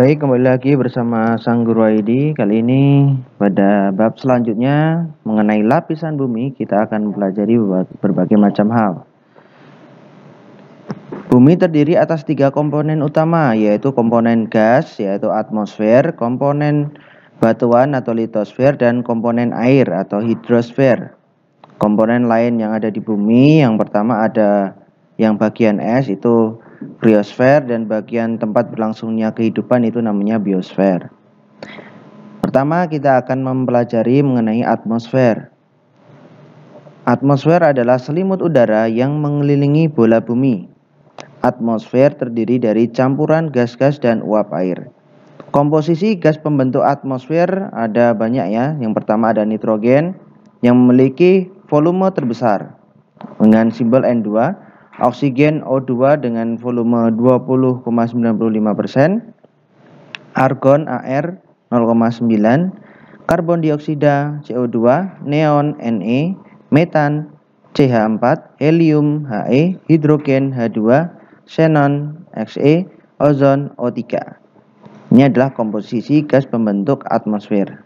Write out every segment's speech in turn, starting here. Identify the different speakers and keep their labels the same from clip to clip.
Speaker 1: Baik, kembali lagi bersama Sang Guru ID. Kali ini pada bab selanjutnya mengenai lapisan bumi, kita akan mempelajari berbagai macam hal. Bumi terdiri atas 3 komponen utama, yaitu komponen gas, yaitu atmosfer, komponen batuan atau litosfer, dan komponen air atau hidrosfer. Komponen lain yang ada di bumi, yang pertama ada yang bagian es itu kriosfer, dan bagian tempat berlangsungnya kehidupan itu namanya biosfer. Pertama kita akan mempelajari mengenai atmosfer. Atmosfer adalah selimut udara yang mengelilingi bola bumi. Atmosfer terdiri dari campuran gas-gas dan uap air. Komposisi gas pembentuk atmosfer ada banyak ya. Yang pertama ada nitrogen yang memiliki volume terbesar dengan simbol N2, oksigen O2 dengan volume 20,95%, argon AR 0,9, karbon dioksida CO2, neon Ne, metan CH4, helium He, hidrogen H2, xenon Xe, ozon O3. Ini adalah komposisi gas pembentuk atmosfer.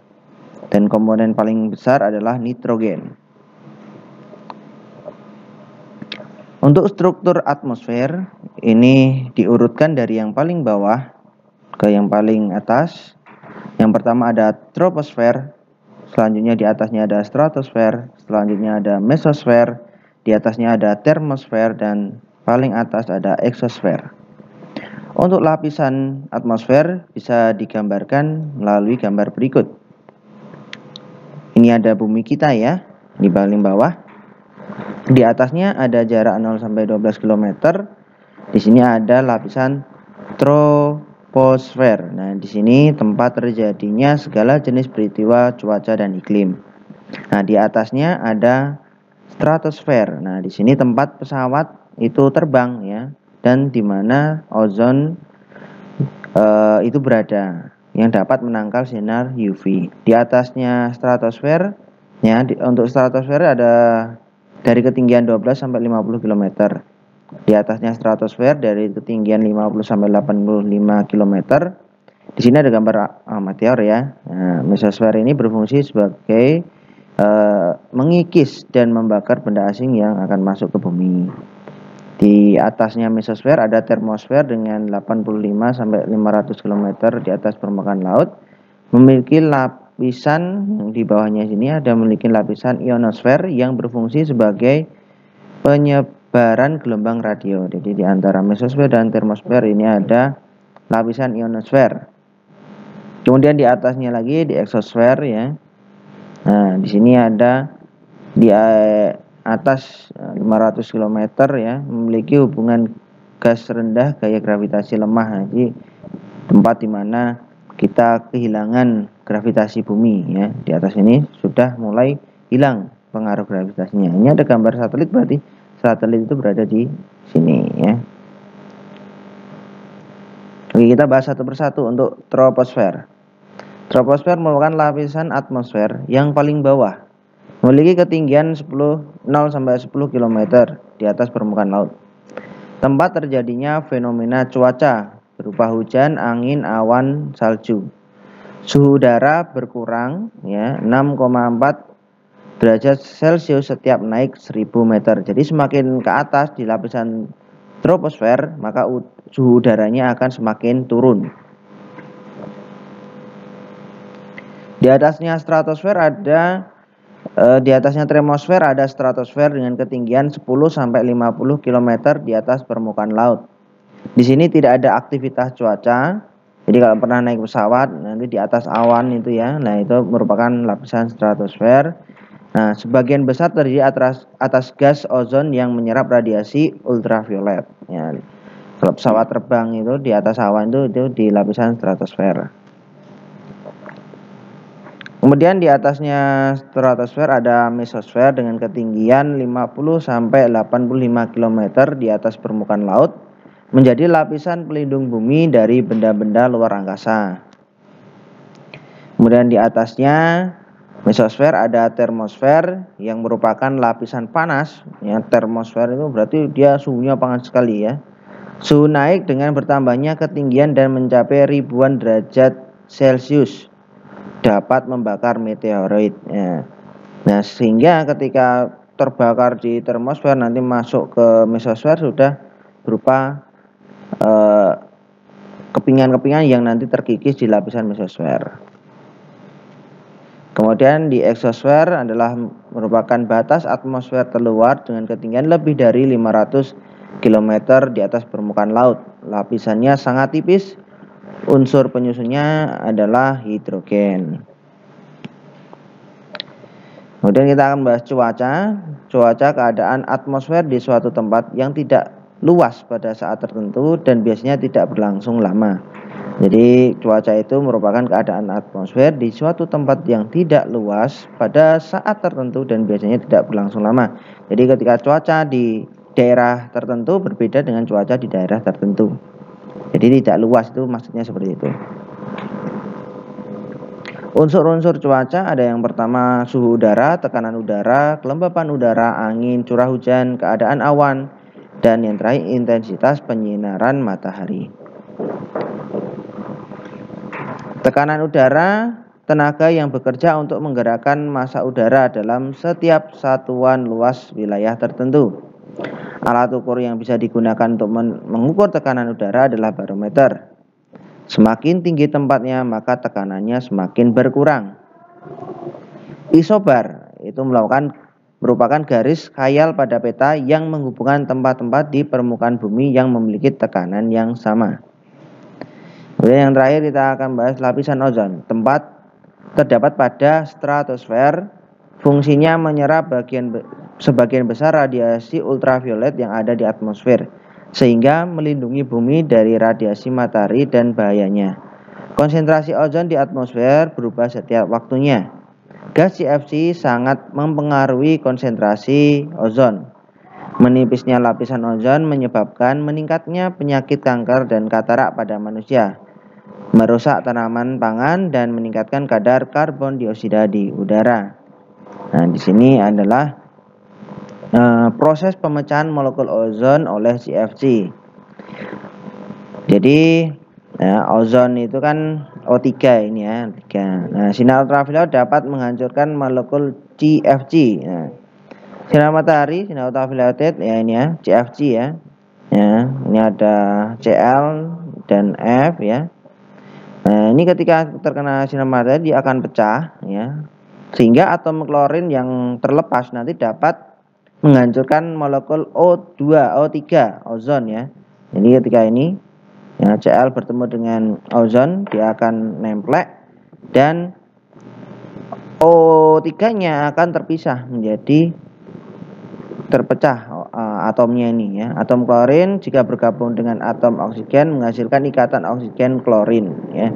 Speaker 1: Dan komponen paling besar adalah nitrogen. Untuk struktur atmosfer ini diurutkan dari yang paling bawah ke yang paling atas. Yang pertama ada troposfer, selanjutnya di atasnya ada stratosfer, selanjutnya ada mesosfer, di atasnya ada termosfer, dan paling atas ada eksosfer. Untuk lapisan atmosfer bisa digambarkan melalui gambar berikut. Ini ada bumi kita ya, di paling bawah. Di atasnya ada jarak 0 sampai 12 km. Di sini ada lapisan troposfer. Nah, di sini tempat terjadinya segala jenis peristiwa cuaca dan iklim. Nah, di atasnya ada stratosfer. Nah, di sini tempat pesawat itu terbang ya, dan di mana ozon itu berada yang dapat menangkal sinar UV. Di atasnya stratosfer ya, untuk stratosfer ada dari ketinggian 12 sampai 50 km. Di atasnya stratosfer dari ketinggian 50 sampai 85 km. Di sini ada gambar meteor ya. Nah, mesosfer ini berfungsi sebagai mengikis dan membakar benda asing yang akan masuk ke bumi. Di atasnya mesosfer ada termosfer dengan 85 sampai 500 km di atas permukaan laut. Memiliki lapisan di bawahnya sini ada memiliki lapisan ionosfer yang berfungsi sebagai penyebaran gelombang radio. Jadi di antara mesosfer dan termosfer ini ada lapisan ionosfer. Kemudian di atasnya lagi di eksosfer ya. Nah, di sini ada di atas 500 km ya, memiliki hubungan gas rendah gaya gravitasi lemah. Jadi tempat di mana kita kehilangan gravitasi bumi ya. Di atas ini sudah mulai hilang pengaruh gravitasinya. Ini ada gambar satelit, berarti satelit itu berada di sini ya. Oke, kita bahas satu persatu. Untuk troposfer. Troposfer merupakan lapisan atmosfer yang paling bawah, memiliki ketinggian 0 sampai 10 km di atas permukaan laut. Tempat terjadinya fenomena cuaca berupa hujan, angin, awan, salju. Suhu udara berkurang ya 6,4 derajat Celcius setiap naik 1000 meter. Jadi semakin ke atas di lapisan troposfer, maka suhu udaranya akan semakin turun. Di atasnya stratosfer ada di atasnya termosfer ada stratosfer dengan ketinggian 10 sampai 50 km di atas permukaan laut. Di sini tidak ada aktivitas cuaca. Jadi kalau pernah naik pesawat nanti di atas awan itu ya. Nah, itu merupakan lapisan stratosfer. Nah, sebagian besar terdiri atas gas ozon yang menyerap radiasi ultraviolet. Ya, kalau pesawat terbang itu di atas awan itu di lapisan stratosfer. Kemudian di atasnya stratosfer ada mesosfer dengan ketinggian 50 sampai 85 km di atas permukaan laut, menjadi lapisan pelindung bumi dari benda-benda luar angkasa. Kemudian di atasnya mesosfer ada termosfer yang merupakan lapisan panas ya. Termosfer itu berarti dia suhunya panas sekali ya. Suhu naik dengan bertambahnya ketinggian dan mencapai ribuan derajat Celcius dapat membakar meteoroid. Ya. Nah, sehingga ketika terbakar di termosfer nanti masuk ke mesosfer sudah berupa kepingan-kepingan yang nanti terkikis di lapisan mesosfer. Kemudian di eksosfer adalah merupakan batas atmosfer terluar dengan ketinggian lebih dari 500 km di atas permukaan laut. Lapisannya sangat tipis. Unsur penyusunnya adalah hidrogen. Kemudian kita akan bahas cuaca. Cuaca keadaan atmosfer di suatu tempat yang tidak luas pada saat tertentu dan biasanya tidak berlangsung lama. Jadi cuaca itu merupakan keadaan atmosfer di suatu tempat yang tidak luas pada saat tertentu dan biasanya tidak berlangsung lama. Jadi ketika cuaca di daerah tertentu berbeda dengan cuaca di daerah tertentu. Jadi tidak luas itu maksudnya seperti itu. Unsur-unsur cuaca ada yang pertama suhu udara, tekanan udara, kelembapan udara, angin, curah hujan, keadaan awan, dan yang terakhir intensitas penyinaran matahari. Tekanan udara, tenaga yang bekerja untuk menggerakkan massa udara dalam setiap satuan luas wilayah tertentu. Alat ukur yang bisa digunakan untuk mengukur tekanan udara adalah barometer. Semakin tinggi tempatnya, maka tekanannya semakin berkurang. Isobar itu merupakan garis khayal pada peta yang menghubungkan tempat-tempat di permukaan bumi yang memiliki tekanan yang sama. Kemudian yang terakhir kita akan bahas lapisan ozon. Tempat terdapat pada stratosfer, fungsinya menyerap sebagian besar radiasi ultraviolet yang ada di atmosfer, sehingga melindungi bumi dari radiasi matahari dan bahayanya. Konsentrasi ozon di atmosfer berubah setiap waktunya. Gas CFC sangat mempengaruhi konsentrasi ozon. Menipisnya lapisan ozon menyebabkan meningkatnya penyakit kanker dan katarak pada manusia, merusak tanaman pangan dan meningkatkan kadar karbon dioksida di udara. Nah, di sini adalah proses pemecahan molekul ozon oleh CFC. Jadi ozon itu kan O3 ini ya, 3. Nah, sinar ultraviolet dapat menghancurkan molekul CFC. Nah, sinar matahari, sinar ultraviolet ya ini ya, CFC ya. Ya, ini ada Cl dan F ya. Nah, ini ketika terkena sinar matahari dia akan pecah ya. Sehingga atom klorin yang terlepas nanti dapat menghancurkan molekul O2, O3, ozon ya. Jadi ketika ini ya, Cl bertemu dengan ozon, dia akan nemplek dan O3-nya akan terpisah menjadi terpecah atomnya ini ya. Atom klorin jika bergabung dengan atom oksigen menghasilkan ikatan oksigen klorin ya.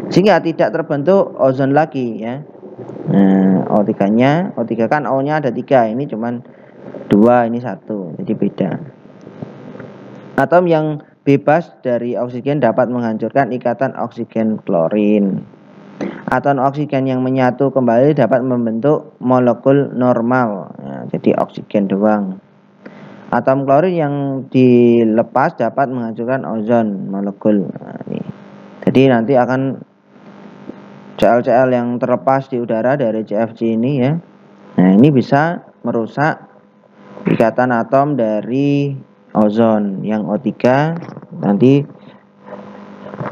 Speaker 1: Sehingga tidak terbentuk ozon lagi ya. Nah, O3-nya, O3 kan O-nya ada 3, ini cuman 2, ini 1, jadi beda. Atom yang bebas dari oksigen dapat menghancurkan ikatan oksigen klorin. Atom oksigen yang menyatu kembali dapat membentuk molekul normal ya, jadi oksigen doang. Atom klorin yang dilepas dapat menghancurkan ozon molekul. Nah, ini. Jadi nanti akan Cl yang terlepas di udara dari CFC ini ya. Nah, ini bisa merusak ikatan atom dari ozon yang O3 nanti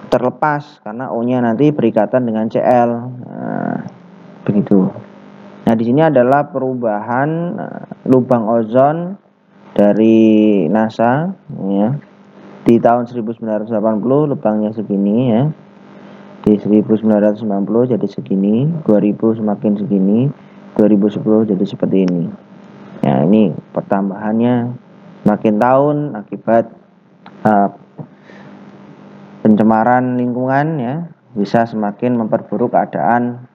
Speaker 1: terlepas karena O-nya nanti berikatan dengan Cl. Nah, begitu. Nah, di sini adalah perubahan lubang ozon dari NASA ya. Di tahun 1980 lubangnya segini ya. Di 1990 jadi segini, 2000 semakin segini, 2010 jadi seperti ini. Ya, ini pertambahannya semakin tahun akibat pencemaran lingkungan ya, bisa semakin memperburuk keadaan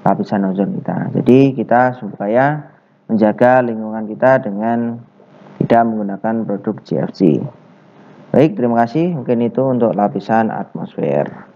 Speaker 1: lapisan ozon kita. Jadi kita supaya menjaga lingkungan kita dengan tidak menggunakan produk CFC. Baik, terima kasih. Mungkin itu untuk lapisan atmosfer.